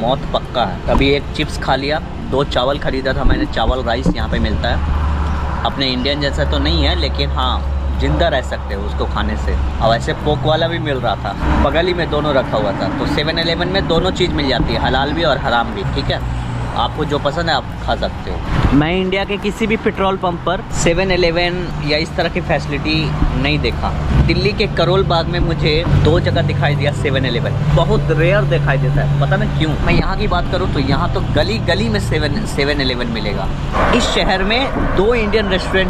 मौत पक्का है। कभी एक चिप्स खा लिया, 2 चावल खरीदा था मैंने, चावल राइस यहाँ पे मिलता है। अपने इंडियन जैसा तो नहीं है, लेकिन हाँ जिंदा रह सकते हो उसको खाने से। और ऐसे पोक वाला भी मिल रहा था, बगल ही में दोनों रखा हुआ था। तो 7-Eleven में दोनों चीज़ मिल जाती है, हलाल भी और हराम भी, ठीक है। आपको जो पसंद है आप खा सकते हो। मैं इंडिया के किसी भी पेट्रोल पंप पर 7-Eleven या इस तरह की फैसिलिटी नहीं देखा। दिल्ली के करोल बाग में मुझे 2 जगह दिखाई दिया 7-Eleven, बहुत रेयर दिखाई देता है, पता नहीं क्यों। मैं यहाँ की बात करूँ तो यहाँ तो गली गली में 7-Eleven मिलेगा। इस शहर में 2 इंडियन रेस्टोरेंट।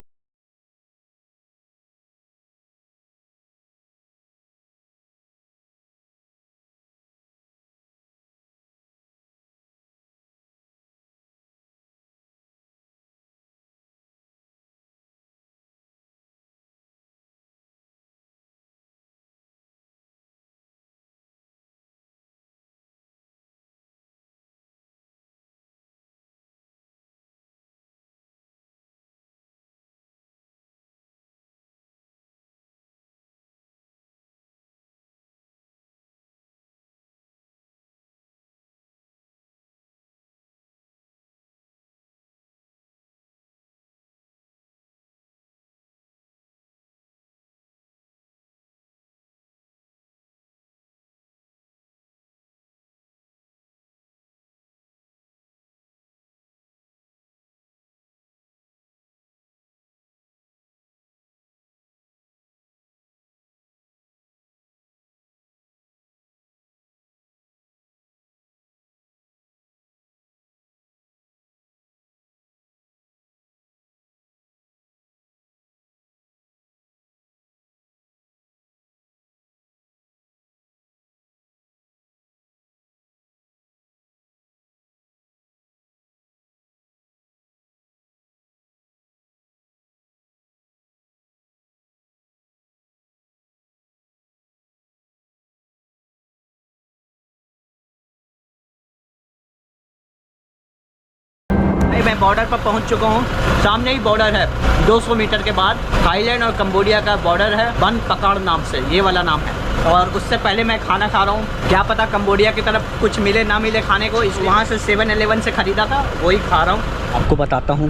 मैं बॉर्डर पर पहुंच चुका हूं। सामने ही बॉर्डर है, 200 मीटर के बाद थाईलैंड और कंबोडिया का बॉर्डर है, बन पकड़ नाम से, ये वाला नाम है। और उससे पहले मैं खाना खा रहा हूं, क्या पता कंबोडिया की तरफ कुछ मिले ना मिले खाने को, इस वहाँ से 7-Eleven से ख़रीदा था, वही खा रहा हूँ। आपको बताता हूँ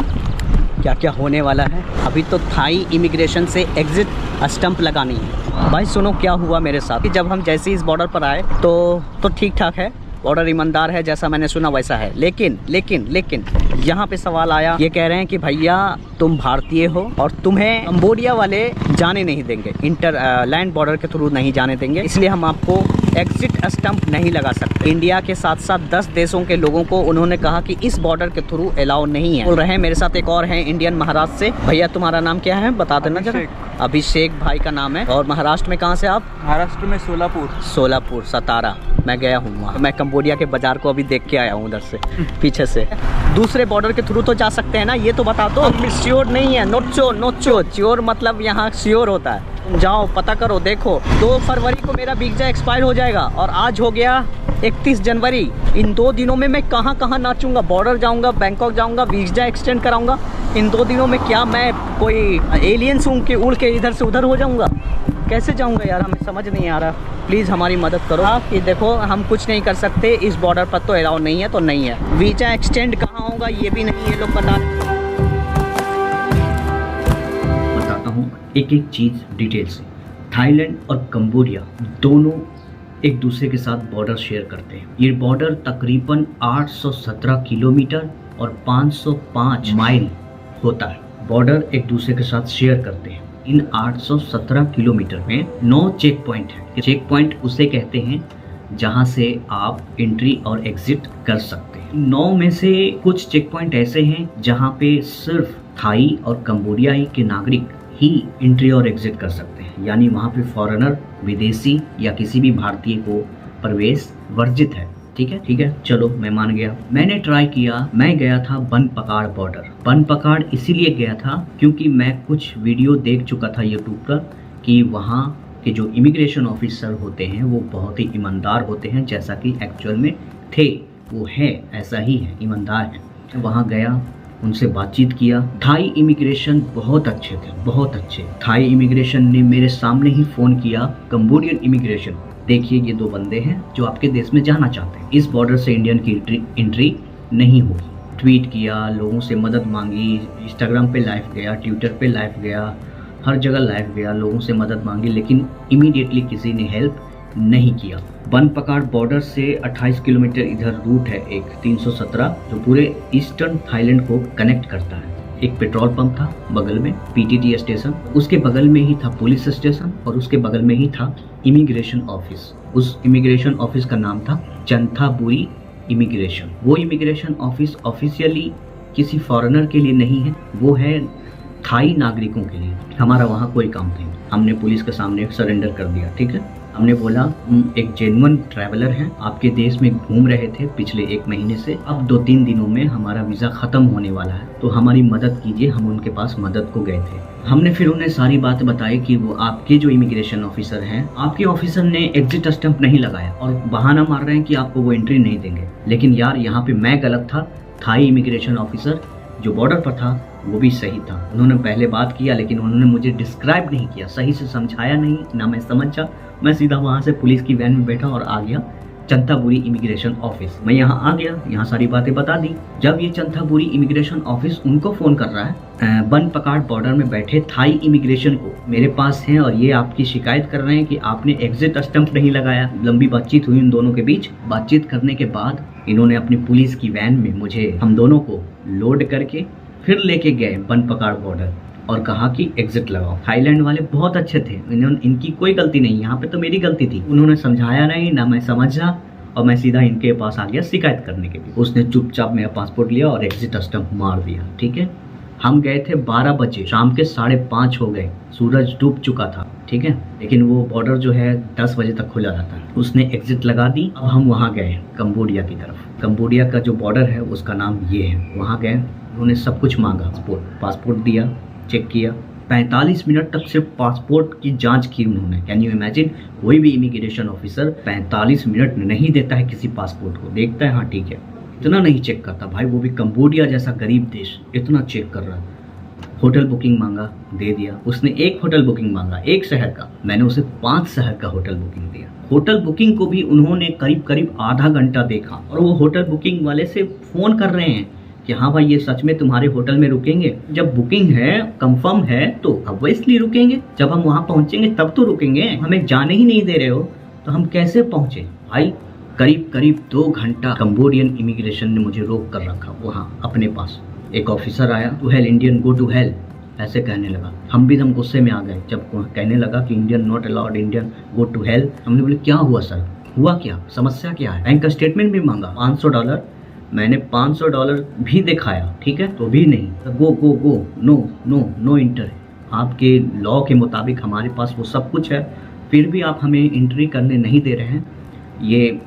क्या क्या होने वाला है। अभी तो थाई इमिग्रेशन से एग्ज़िट स्टंप लगानी है। भाई सुनो क्या हुआ मेरे साथ। जब हम जैसे इस बॉर्डर पर आए तो ठीक ठाक है, बॉर्डर ईमानदार है, जैसा मैंने सुना वैसा है। लेकिन यहाँ पे सवाल आया, ये कह रहे हैं कि भैया तुम भारतीय हो और तुम्हें कंबोडिया वाले जाने नहीं देंगे, लैंड बॉर्डर के थ्रू नहीं जाने देंगे, इसलिए हम आपको एग्जिट स्टंप नहीं लगा सकते। इंडिया के साथ साथ 10 देशों के लोगों को उन्होंने कहा कि इस बॉर्डर के थ्रू अलाउ नहीं है। बोल रहे हैं मेरे साथ एक और है इंडियन महाराष्ट्र से। भैया तुम्हारा नाम क्या है बता देना जरा। अभिषेक भाई का नाम है। और महाराष्ट्र में कहाँ से आप? महाराष्ट्र में सोलापुर सतारा। मैं गया हूँ वहाँ, मैं कंबोडिया के बाजार को अभी देख के आया हूँ उधर से पीछे से। दूसरे बॉर्डर के थ्रू तो जा सकते हैं ना, ये तो बता दो। श्योर नहीं है, नोट श्योर मतलब यहाँ श्योर होता है। जाओ पता करो, देखो 2 फरवरी को मेरा वीज़ा एक्सपायर हो जाएगा और आज हो गया 31 जनवरी। इन 2 दिनों में मैं कहाँ नाचूंगा, बॉर्डर जाऊंगा, बैंकॉक जाऊंगा, वीज़ा एक्सटेंड कराऊंगा। इन 2 दिनों में क्या मैं कोई एलियंस हूँ कि उड़ के इधर से उधर हो जाऊंगा? कैसे जाऊंगा यार, हमें समझ नहीं आ रहा। प्लीज़ हमारी मदद करो आप। ये देखो हम कुछ नहीं कर सकते, इस बॉर्डर पर तो अलाउ नहीं है तो नहीं है। वीज़ा एक्सटेंड कहाँ होगा ये भी नहीं ये लोग बताता हूँ एक एक चीज़ डिटेल से। थाईलैंड और कंबोडिया दोनों एक दूसरे के साथ बॉर्डर शेयर करते हैं। ये बॉर्डर तकरीबन 817 किलोमीटर और 505 माइल होता है। बॉर्डर एक दूसरे के साथ शेयर करते हैं। इन 817 किलोमीटर में 9 चेक पॉइंट है। चेक पॉइंट उसे कहते हैं जहां से आप एंट्री और एग्जिट कर सकते हैं। 9 में से कुछ चेक पॉइंट ऐसे हैं जहां पे सिर्फ थाई और कंबोडियाई के नागरिक ही एंट्री और एग्जिट कर सकते हैं, यानी वहाँ पे फॉरेनर, विदेशी या किसी भी भारतीय को प्रवेश वर्जित है। ठीक है चलो मैं मान गया। मैंने ट्राई किया, मैं गया था बन पकाड़ बॉर्डर। बन पकाड़ इसीलिए गया था क्योंकि मैं कुछ वीडियो देख चुका था यूट्यूब पर कि वहाँ के जो इमिग्रेशन ऑफिसर होते हैं वो बहुत ही ईमानदार होते हैं, जैसा कि एक्चुअल में थे, वो है, ऐसा ही है, ईमानदार है। वहाँ गया, उनसे बातचीत किया। थाई इमिग्रेशन बहुत अच्छे थे, बहुत अच्छे। थाई इमिग्रेशन ने मेरे सामने ही फ़ोन किया कंबोडियन इमिग्रेशन, देखिए ये 2 बंदे हैं जो आपके देश में जाना चाहते हैं, इस बॉर्डर से इंडियन की एंट्री नहीं होगी। ट्वीट किया, लोगों से मदद मांगी, इंस्टाग्राम पे लाइव गया, ट्विटर पे लाइव गया, हर जगह लाइव गया, लोगों से मदद मांगी, लेकिन इमीडिएटली किसी ने हेल्प नहीं किया। बनपकार बॉर्डर से 28 किलोमीटर इधर रूट है एक 317 जो पूरे ईस्टर्न थाईलैंड को कनेक्ट करता है। एक पेट्रोल पंप था बगल में, पीटीटी स्टेशन, उसके बगल में ही था पुलिस स्टेशन और उसके बगल में ही था इमिग्रेशन ऑफिस। उस इमिग्रेशन ऑफिस का नाम था चंथाबुरी इमिग्रेशन। वो इमिग्रेशन ऑफिस ऑफिशियली किसी फॉरेनर के लिए नहीं है, वो है थाई नागरिकों के लिए। हमारा वहाँ कोई काम नहीं, हमने पुलिस के सामने सरेंडर कर दिया। ठीक है, हमने बोला एक जेन्युइन ट्रैवलर हैं, आपके देश में घूम रहे थे पिछले 1 महीने से, अब 2-3 दिनों में हमारा वीज़ा ख़त्म होने वाला है, तो हमारी मदद कीजिए। हम उनके पास मदद को गए थे। हमने फिर उन्हें सारी बात बताई कि वो आपके जो इमिग्रेशन ऑफिसर हैं, आपके ऑफिसर ने एग्जिट स्टैंप नहीं लगाया और बहाना मार रहे हैं कि आपको वो एंट्री नहीं देंगे। लेकिन यार यहाँ पे मैं गलत था, थाई इमिग्रेशन ऑफिसर जो बॉर्डर पर था वो भी सही था। उन्होंने पहले बात किया लेकिन उन्होंने मुझे डिस्क्राइब नहीं किया, सही से समझाया नहीं, ना मैं समझा। मैं सीधा वहाँ से पुलिस की वैन में बैठा और आ गया चंथाबुरी इमिग्रेशन ऑफिस। मैं यहाँ आ गया, यहाँ सारी बातें बता दी। जब ये चंथाबुरी इमिग्रेशन ऑफिस उनको फ़ोन कर रहा है, बनपकार बॉर्डर में बैठे थाई इमिग्रेशन को मेरे पास हैं और ये आपकी शिकायत कर रहे हैं कि आपने एग्जिट स्टैंप नहीं लगाया। लंबी बातचीत हुई उन दोनों के बीच। बातचीत करने के बाद इन्होंने अपनी पुलिस की वैन में मुझे, हम दोनों को लोड करके फिर लेके गए बनपकार बॉर्डर और कहा कि एग्जिट लगाओ। थाईलैंड वाले बहुत अच्छे थे, इनकी कोई गलती नहीं, यहाँ पे तो मेरी गलती थी। उन्होंने समझाया नहीं, ना मैं समझा, और मैं सीधा इनके पास आ गया शिकायत करने के लिए। उसने चुपचाप मेरा पासपोर्ट लिया और एग्जिट स्टैंप मार दिया। ठीक है, हम गए थे 12 बजे, शाम के 5:30 हो गए, सूरज डूब चुका था। ठीक है, लेकिन वो बॉर्डर जो है 10 बजे तक खुला रहता है। उसने एग्जिट लगा दी। अब हम वहाँ गए कंबोडिया की तरफ। कंबोडिया का जो बॉर्डर है उसका नाम ये है। वहाँ गए, उन्होंने सब कुछ मांगा, पासपोर्ट दिया, चेक किया। 45 मिनट तक सिर्फ पासपोर्ट की जांच की उन्होंने। कैन यू इमेजिन, कोई भी इमिग्रेशन ऑफिसर 45 मिनट नहीं देता है किसी पासपोर्ट को, देखता है हाँ ठीक है, इतना नहीं चेक करता भाई। वो भी कंबोडिया जैसा गरीब देश इतना चेक कर रहा है। होटल बुकिंग मांगा, दे दिया। उसने एक होटल बुकिंग मांगा 1 शहर का, मैंने उसे 5 शहर का होटल बुकिंग दिया। होटल बुकिंग को भी उन्होंने करीब आधा घंटा देखा और वो होटल बुकिंग वाले से फ़ोन कर रहे हैं कि हाँ भाई ये सच में तुम्हारे होटल में रुकेंगे। जब बुकिंग है, कंफर्म है, तो ऑब्वियसली रुकेंगे। जब हम वहाँ पहुँचेंगे तब तो रुकेंगे, हमें जाने ही नहीं दे रहे हो तो हम कैसे पहुँचे भाई। करीब 2 घंटा कंबोडियन इमिग्रेशन ने मुझे रोक कर रखा वहाँ अपने पास। एक ऑफिसर आया, to hell Indian, go to hell, ऐसे कहने लगा। हम भी एकदम गुस्से में आ गए जब कहने लगा कि Indian not allowed, Indian go to hell. हमने बोले क्या हुआ सर, हुआ क्या, समस्या क्या है। बैंक का स्टेटमेंट भी मांगा, $500। मैंने $500 भी दिखाया, ठीक है, तो भी नहीं। गो, नो इंटर। आपके लॉ के मुताबिक हमारे पास वो सब कुछ है, फिर भी आप हमें एंट्री करने नहीं दे रहे हैं, ये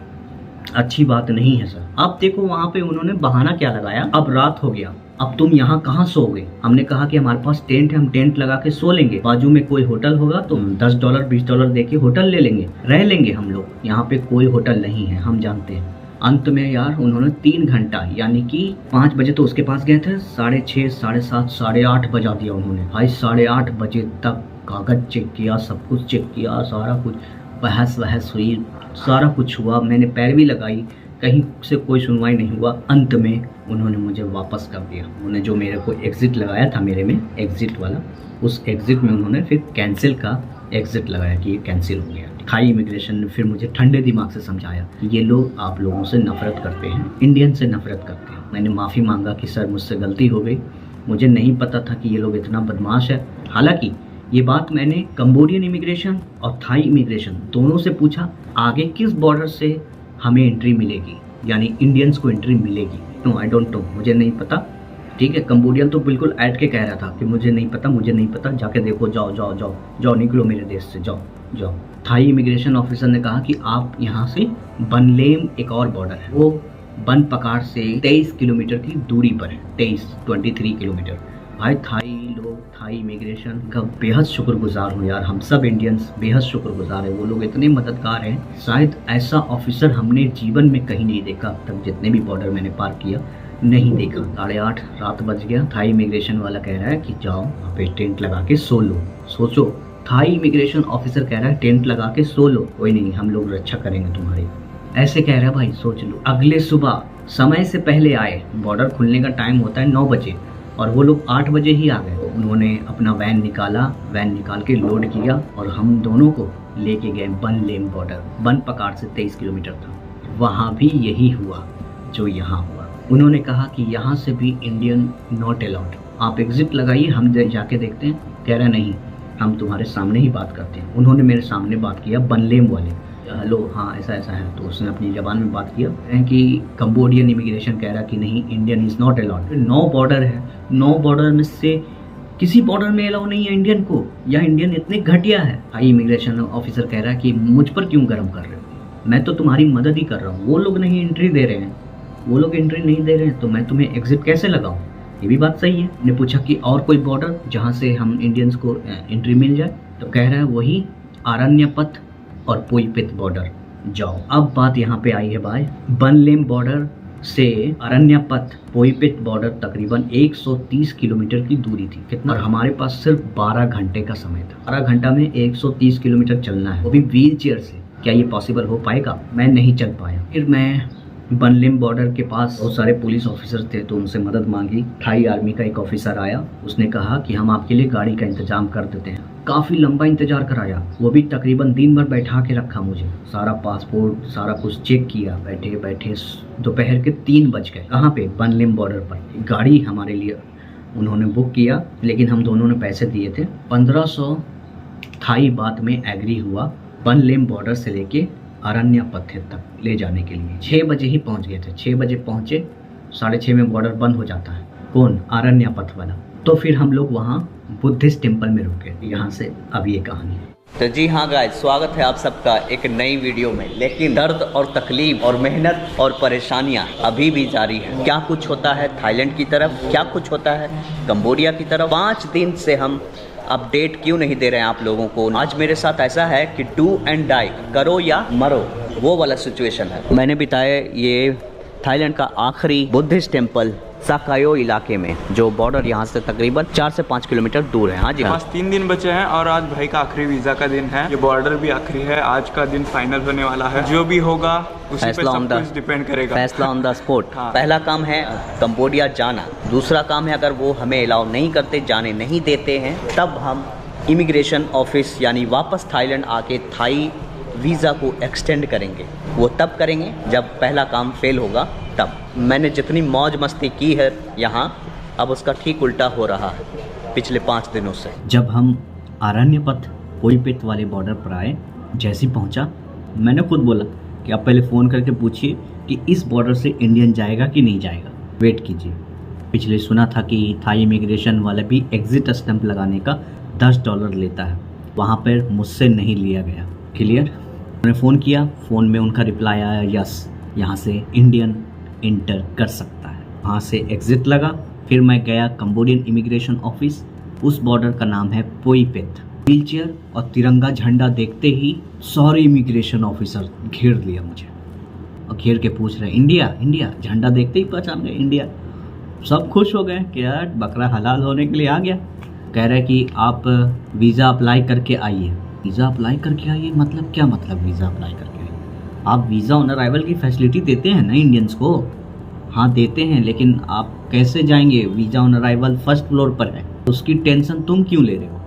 अच्छी बात नहीं है सर। अब देखो वहाँ पे उन्होंने बहाना क्या लगाया, अब रात हो गया, अब तुम यहाँ कहाँ सोओगे। हमने कहा कि हमारे पास टेंट है, हम टेंट लगा के सो लेंगे, बाजू में कोई होटल होगा तो $10 $20 दे के होटल ले लेंगे, रह लेंगे हम लोग। यहाँ पे कोई होटल नहीं है, हम जानते हैं। अंत में यार उन्होंने 3 घंटा, यानी कि 5 बजे तो उसके पास गए थे, 6:30, 7:30, 8:30 बजा दिया उन्होंने भाई। 8:30 बजे तक कागज चेक किया, सब कुछ चेक किया, सारा कुछ बहस हुई, सारा कुछ हुआ, मैंने पैरवी लगाई, कहीं से कोई सुनवाई नहीं हुआ। अंत में उन्होंने मुझे वापस कर दिया। उन्होंने जो मेरे को एग्जिट लगाया था मेरे में, एग्जिट वाला, उस एग्जिट में उन्होंने फिर कैंसिल का एग्जिट लगाया कि ये कैंसिल हो गया। थाई इमिग्रेशन ने फिर मुझे ठंडे दिमाग से समझाया कि ये लोग आप लोगों से नफरत करते हैं, इंडियन से नफरत करते हैं। मैंने माफ़ी मांगा कि सर मुझसे गलती हो गई, मुझे नहीं पता था कि ये लोग इतना बदमाश है। हालांकि ये बात मैंने कंबोडियन इमिग्रेशन और थाई इमिग्रेशन दोनों से पूछा, आगे किस बॉर्डर से हमें एंट्री मिलेगी, यानी इंडियंस को एंट्री मिलेगी। नो, आई डोंट नो, मुझे नहीं पता। ठीक है, कंबोडियन तो बिल्कुल ऐड के कह रहा था कि मुझे नहीं पता, जाके देखो, जाओ, निकलो मेरे देश से, जाओ। थाई इमिग्रेशन ऑफिसर ने कहा कि आप यहाँ से बनलेम, एक और बॉर्डर है, वो बनपकार से 23 किलोमीटर की दूरी पर है, 23 किलोमीटर। भाई थाई इमिग्रेशन का बेहद शुक्रगुजार हूँ यार, हम सब इंडियंस बेहद शुक्रगुजार है। वो लोग इतने मददगार हैं, शायद ऐसा ऑफिसर हमने जीवन में कहीं नहीं देखा अब तक, जितने भी बॉर्डर मैंने पार किया नहीं देखा। 8:30 रात बज गया, थाई इमिग्रेशन वाला कह रहा है कि जाओ वहाँ पे टेंट लगा के सो लो। सोचो थाई इमिग्रेशन ऑफिसर कह रहा है टेंट लगा के सो लो, कोई नहीं हम लोग रक्षा करेंगे तुम्हारी। ऐसे कह रहा है भाई, सोच लो। अगले सुबह समय से पहले आए, बॉर्डर खुलने का टाइम होता है 9 बजे और वो लोग 8 बजे ही आ गए। उन्होंने अपना वैन निकाला, वैन निकाल के लोड किया और हम दोनों को लेके गए बनलेम बॉर्डर। बन पकार से 23 किलोमीटर था। वहाँ भी यही हुआ जो यहाँ हुआ। उन्होंने कहा कि यहाँ से भी इंडियन नॉट अलाउड, आप एग्जिट लगाइए, हम जाके देखते हैं। कह रहा नहीं, हम तुम्हारे सामने ही बात करते हैं। उन्होंने मेरे सामने बात किया, बनलेम वाले, हेलो हाँ ऐसा ऐसा है। तो उसने अपनी ज़बान में बात किया कि कंबोडियन इमिग्रेशन कह रहा कि नहीं, Indian is not allowed. 9 border है, 9 बॉर्डर में से किसी बॉर्डर में अलाउ नहीं है इंडियन को, या इंडियन इतने घटिया है। हाई इमिग्रेशन ऑफिसर कह रहा है कि मुझ पर क्यों गर्म कर रहे हो, मैं तो तुम्हारी मदद ही कर रहा हूँ। वो लोग नहीं एंट्री दे रहे हैं, वो लोग एंट्री नहीं दे रहे हैं तो मैं तुम्हें एग्जिट कैसे लगाऊं? ये भी बात सही है। ने पूछा कि और कोई बॉर्डर जहाँ से हम इंडियंस को एंट्री मिल जाए, तो कह रहा है वही आरण्यपथ और पोईपित बॉर्डर जाओ। अब बात यहाँ पे आई है भाई, बनलेम बॉर्डर से अरण्यपथ पोईपित बॉर्डर तकरीबन 130 किलोमीटर की दूरी थी। कितना? और हमारे पास सिर्फ 12 घंटे का समय था। 12 घंटा में 130 किलोमीटर चलना है, वो भी व्हील चेयर से। क्या ये पॉसिबल हो पाएगा? मैं नहीं चल पाया। फिर मैं बनलेम बॉर्डर के पास बहुत सारे पुलिस ऑफिसर थे तो उनसे मदद मांगी। थाई आर्मी का एक ऑफिसर आया, उसने कहा कि हम आपके लिए गाड़ी का इंतजाम कर देते हैं। काफ़ी लंबा इंतजार कराया, वो भी तकरीबन दिन भर बैठा के रखा मुझे, सारा पासपोर्ट सारा कुछ चेक किया। बैठे बैठे दोपहर के 3 बज गए। कहाँ पे? बनलेम बॉर्डर पर। गाड़ी हमारे लिए उन्होंने बुक किया, लेकिन हम दोनों ने पैसे दिए थे। 1500 थाई बात में एग्री हुआ बनलेम बॉर्डर से लेके अरण्यपथ तक ले जाने के लिए। 6 बजे ही पहुंच गए थे। 6 बजे पहुंचे, 6:30 में बॉर्डर बंद हो जाता है। कौन? अरण्यपथ वाला। तो फिर हम लोग वहाँ बुद्धिस्ट टेम्पल में रुके। यहाँ से अब ये कहानी है। तो जी हाँ गाइस, स्वागत है आप सबका एक नई वीडियो में। लेकिन दर्द और तकलीफ और मेहनत और परेशानियाँ अभी भी जारी है। क्या कुछ होता है थाईलैंड की तरफ, क्या कुछ होता है कंबोडिया की तरफ, 5 दिन से हम अपडेट क्यों नहीं दे रहे हैं आप लोगों को। आज मेरे साथ ऐसा है कि डू एंड डाई, करो या मरो, वो वाला सिचुएशन है। मैंने बिताए ये थाईलैंड का आखिरी बुद्धिस्ट टेम्पल साकायो इलाके में, जो बॉर्डर यहाँ से तकरीबन 4 से 5 किलोमीटर दूर है। हाँ जी, बस 3 दिन बचे हैं और आज भाई का आखिरी वीजा का दिन है। ये बॉर्डर भी आखिरी है, आज का दिन फाइनल होने वाला है। जो भी होगा उसी पे सब कुछ डिपेंड करेगा। फैसला ऑन द स्पॉट। हाँ। पहला काम है कंबोडिया जाना, दूसरा काम है अगर वो हमें अलाउ नहीं करते, जाने नहीं देते हैं, तब हम इमिग्रेशन ऑफिस यानी वापस थाईलैंड आके थाई वीज़ा को एक्सटेंड करेंगे। वो तब करेंगे जब पहला काम फेल होगा तब। मैंने जितनी मौज मस्ती की है यहाँ, अब उसका ठीक उल्टा हो रहा है पिछले 5 दिनों से। जब हम आरण्यपथ पोईपित वाले बॉर्डर पर आए, जैसे ही पहुँचा, मैंने खुद बोला कि आप पहले फ़ोन करके पूछिए कि इस बॉर्डर से इंडियन जाएगा कि नहीं जाएगा, वेट कीजिए। पिछले सुना था कि थाई इमिग्रेशन वाला भी एग्जिट स्टैंप लगाने का $10 लेता है, वहाँ पर मुझसे नहीं लिया गया। क्लियर? मैंने फ़ोन किया, फ़ोन में उनका रिप्लाई आया, यस यहाँ से इंडियन इंटर कर सकता है। वहाँ से एग्ज़िट लगा। फिर मैं गया कंबोडियन इमिग्रेशन ऑफिस, उस बॉर्डर का नाम है पोईपित। व्हीलचेयर और तिरंगा झंडा देखते ही सारे इमिग्रेशन ऑफिसर घेर लिया मुझे और घेर के पूछ रहे इंडिया इंडिया। झंडा देखते ही पहचान गए इंडिया। सब खुश हो गए कि यार बकरा हलाल होने के लिए आ गया। कह रहे कि आप वीज़ा अप्लाई करके आइए। वीज़ा अप्लाई करके आइए मतलब क्या मतलब वीज़ा अप्लाई करके आइए? आप वीज़ा ऑन अराइवल की फैसिलिटी देते हैं ना इंडियंस को? हाँ देते हैं, लेकिन आप कैसे जाएंगे? Visa on arrival first floor पर है, उसकी टेंशन तुम क्यों ले रहे हो?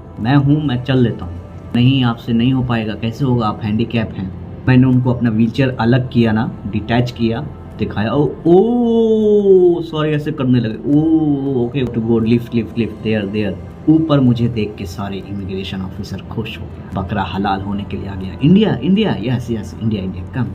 मैं चल लेता हूँ। नहीं, आपसे नहीं हो पाएगा। कैसे होगा? आप हैंडीकैप हैं। मैंने उनको अपना व्हीलचेयर अलग किया ना, डिटैच किया, दिखाया। ओ सॉरी, ऐसे करने लगे। Oh okay to go, lift lift lift, there. ऊपर मुझे देख के सारे इमिग्रेशन ऑफिसर खुश हो गए। बकरा हलाल होने के लिए आ गया। इंडिया, यस इंडिया, कम।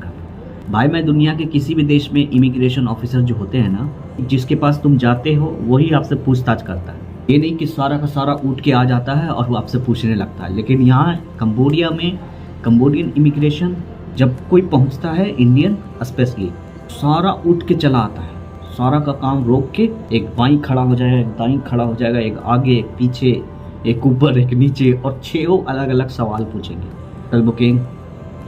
भाई मैं दुनिया के किसी भी देश में इमिग्रेशन ऑफिसर जो होते हैं ना, जिसके पास तुम जाते हो वही आपसे पूछताछ करता है। ये नहीं कि सारा का सारा उठ के आ जाता है और वो आपसे पूछने लगता है। लेकिन यहाँ कंबोडिया में कंबोडियन इमिग्रेशन जब कोई पहुँचता है, इंडियन स्पेशली, सारा उठ के चला आता है। सारा का काम रोक के एक बाईं खड़ा हो जाएगा, एक दाईं खड़ा हो जाएगा, एक आगे एक पीछे, एक ऊपर एक नीचे, और 6 अलग अलग सवाल पूछेंगे। Hotel booking,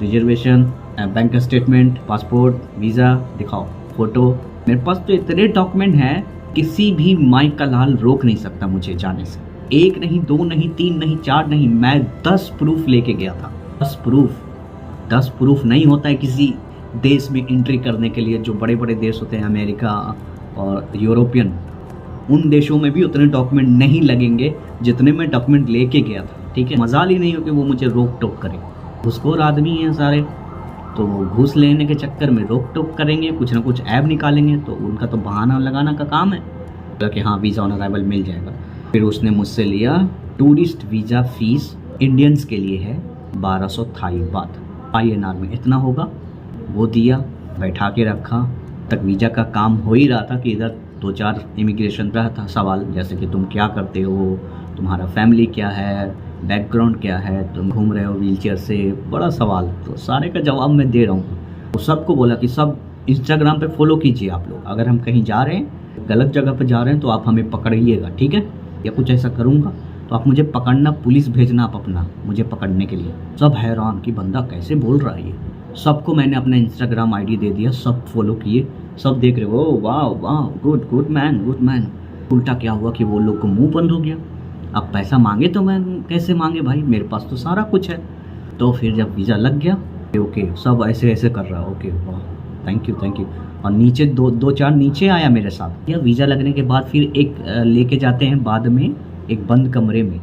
reservation, bank statement, passport, visa दिखाओ, फ़ोटो। मेरे पास तो इतने डॉक्यूमेंट हैं, किसी भी माई का लाल रोक नहीं सकता मुझे जाने से। एक नहीं, दो नहीं, तीन नहीं, चार नहीं, मैं 10 प्रूफ लेके गया था। 10 प्रूफ नहीं होता है किसी देश में एंट्री करने के लिए। जो बड़े बड़े देश होते हैं, अमेरिका और यूरोपियन, उन देशों में भी उतने डॉक्यूमेंट नहीं लगेंगे जितने मैं डॉक्यूमेंट लेके गया था। ठीक है, मजाल ही नहीं हो कि वो मुझे रोक टोक करे। घूसखोर आदमी हैं सारे, तो वो घूस लेने के चक्कर में रोक टोक करेंगे, कुछ ना कुछ ऐप निकालेंगे, तो उनका तो बहाना लगाना का काम है कि हाँ वीज़ा ऑन अराइवल मिल जाएगा। फिर उसने मुझसे लिया टूरिस्ट वीज़ा फीस, इंडियंस के लिए है 1200 थाई बात, INR में इतना होगा। वो दिया, बैठा के रखा, तक वीज़ा का काम हो ही रहा था कि इधर 2-4 इमिग्रेशन का था सवाल, जैसे कि तुम क्या करते हो, तुम्हारा फैमिली क्या है, बैकग्राउंड क्या है, तुम घूम रहे हो व्हीलचेयर से, बड़ा सवाल। तो सारे का जवाब मैं दे रहा हूँ। तो सबको बोला कि सब इंस्टाग्राम पे फॉलो कीजिए आप लोग, अगर हम कहीं जा रहे हैं, गलत जगह पे जा रहे हैं, तो आप हमें पकड़िएगा, ठीक है, या कुछ ऐसा करूँगा तो आप मुझे पकड़ना, पुलिस भेजना आप अपना मुझे पकड़ने के लिए। सब हैरान कि बंदा कैसे बोल रहा है ये। सबको मैंने अपना इंस्टाग्राम ID दे दिया, सब फॉलो किए, सब देख रहे हो, वाह वाह, गुड मैन। उल्टा क्या हुआ कि वो लोग को मुंह बंद हो गया। अब पैसा मांगे तो मैं कैसे मांगे भाई, मेरे पास तो सारा कुछ है। तो फिर जब वीज़ा लग गया, ओके, सब ऐसे कर रहा है, ओके वाह, थैंक यू। और नीचे दो चार नीचे आया मेरे साथ। यह वीज़ा लगने के बाद फिर एक लेके जाते हैं बाद में एक बंद कमरे में,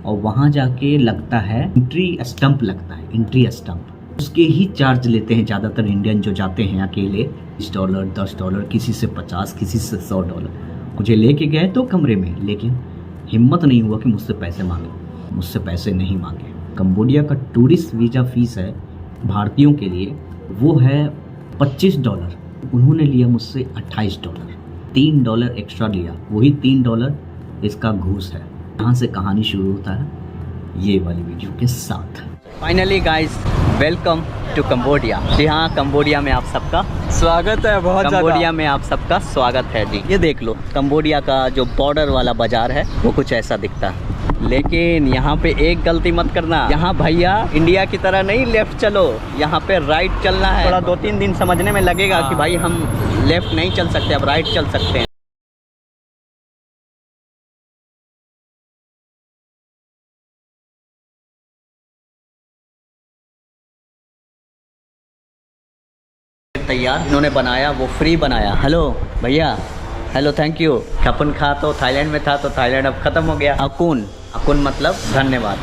और वहाँ जाके लगता है एंट्री स्टम्प लगता है, एंट्री स्टम्प। उसके ही चार्ज लेते हैं ज़्यादातर इंडियन जो जाते हैं अकेले, $20, $10, किसी से 50, किसी से $100। मुझे लेके गए तो कमरे में, लेकिन हिम्मत नहीं हुआ कि मुझसे पैसे मांगे, मुझसे पैसे नहीं मांगे। कंबोडिया का टूरिस्ट वीज़ा फीस है भारतीयों के लिए, वो है $25। उन्होंने लिया मुझसे $28, $3 एक्स्ट्रा लिया, वही $3 इसका घूस है। यहाँ से कहानी शुरू होता है ये वाली वीडियो के साथ। Finally guys, welcome to Cambodia. जी हाँ, कंबोडिया में आप सबका स्वागत है, बहुत कंबोडिया में आप सबका स्वागत है जी। ये देख लो, कंबोडिया का जो बॉर्डर वाला बाजार है वो कुछ ऐसा दिखता है। लेकिन यहाँ पे एक गलती मत करना, यहाँ भैया इंडिया की तरह नहीं लेफ्ट चलो, यहाँ पे राइट चलना है। थोड़ा 2-3 दिन समझने में लगेगा कि भाई हम लेफ्ट नहीं चल सकते, अब राइट चल सकते हैं। तैयार इन्होंने बनाया, वो फ्री बनाया। हेलो भैया, हेलो, थैंक यू। खपन खा तो थाईलैंड में था, तो थाईलैंड अब ख़त्म हो गया। अकुन मतलब धन्यवाद।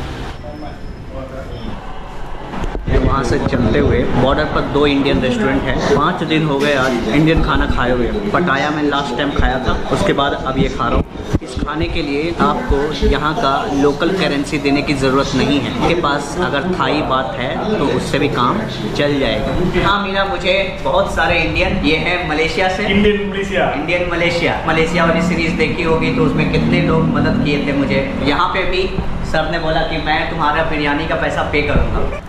वहाँ से चलते हुए बॉर्डर पर 2 इंडियन रेस्टोरेंट हैं। 5 दिन हो गए आज इंडियन खाना खाए हुए। पटाया में लास्ट टाइम खाया था, उसके बाद अब ये खा रहा हूँ। इस खाने के लिए आपको यहाँ का लोकल करेंसी देने की ज़रूरत नहीं है। आपके पास अगर थाई बात है तो उससे भी काम चल जाएगा। हाँ मीना, मुझे बहुत सारे इंडियन, ये है मलेशिया से, इंडियन मलेशिया वाली सीरीज़ देखी होगी, तो उसमें कितने लोग मदद किए थे मुझे। यहाँ पे भी सर ने बोला कि मैं तुम्हारा बिरयानी का पैसा पे करूँगा।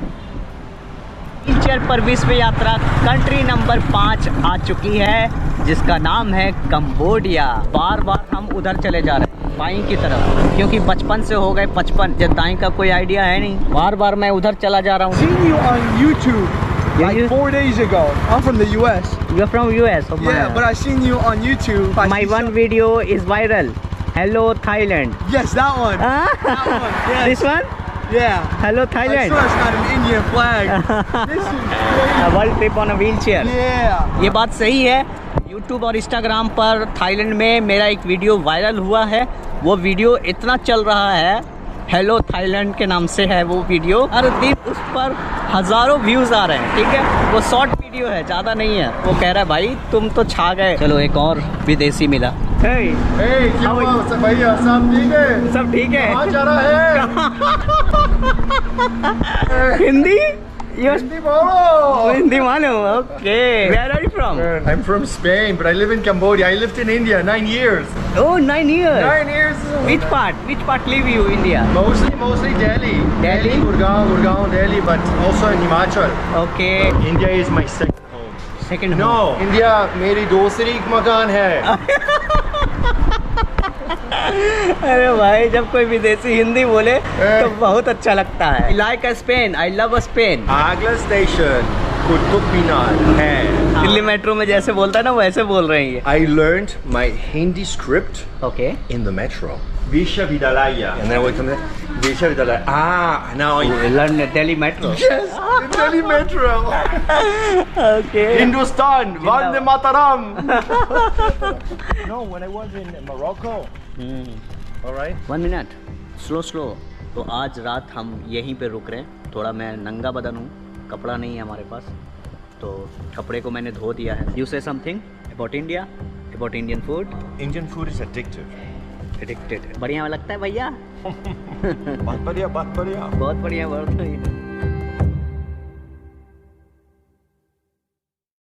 व्हीलचेयर पर विश्व यात्रा कंट्री नंबर 5 आ चुकी है, जिसका नाम है कंबोडिया। बार बार हम उधर चले जा रहे हैं, बाई की तरफ, क्योंकि बचपन से हो गए 55, जब दाई का कोई आइडिया है नहीं। बार बार मैं उधर चला जा रहा हूँ। Seen you on YouTube like 4 days ago. I'm from the US. You're from US? Oh, Yeah, but I seen you on YouTube. my one video is viral. Hello Thailand. Yes, that one. That one. Yes. This one? Yeah. Hello I Thailand. swear it's got an Indian flag. This is crazy. World trip on a wheelchair. Yeah. ये बात सही है। YouTube और Instagram पर Thailand में मेरा एक video viral हुआ है। वो वीडियो इतना चल रहा है, हेलो थाईलैंड के नाम से है वो वीडियो। हर दिन उस पर हज़ारों व्यूज़ आ रहे हैं। ठीक है, वो शॉर्ट वीडियो है, ज़्यादा नहीं है। वो कह रहा है भाई तुम तो छा गए। चलो एक और विदेशी मिला। Hey, क्या हुआ भैया, सब ठीक है? सब ठीक है। कहाँ जा रहा है? हिंदी? हिंदी बोलो। हिंदी मानो? Okay. Where are you from? I'm from Spain, but I live in Cambodia. I lived in India 9 years. Oh, 9 years. 9 years. Which part? Which part live you India? Mostly Delhi. Delhi? Gurgaon, Delhi, but also in Himachal. Okay. India is my second home. Second No, home. India मेरी दूसरी मकान है। अरे भाई, जब कोई विदेशी हिंदी बोले तो बहुत अच्छा लगता है। Like Spain, I love Spain. Agra station Qutub Minar है। दिल्ली मेट्रो में जैसे बोलता है ना, वैसे बोल रहे हैं ये। I learned my Hindi script okay. in the metro. Vishavidalaya. And then we come there. Vishavidalaya. Ah, now I Learn Delhi metro. Yes, Delhi Metro. Okay. Hindustan, Vande Mataram. No, when I was in Morocco. All right. 1 minute slow तो आज रात हम यहीं पे रुक रहे हैं। थोड़ा मैं नंगा बदन हूँ, कपड़ा नहीं है हमारे पास, तो कपड़े को मैंने धो दिया है। यू से something about India, about Indian food. Indian food is addictive. Addicted बढ़िया लगता है भैया। बहुत बढ़िया, बहुत बढ़िया। बहुत बढ़िया, बहुत बढ़िया।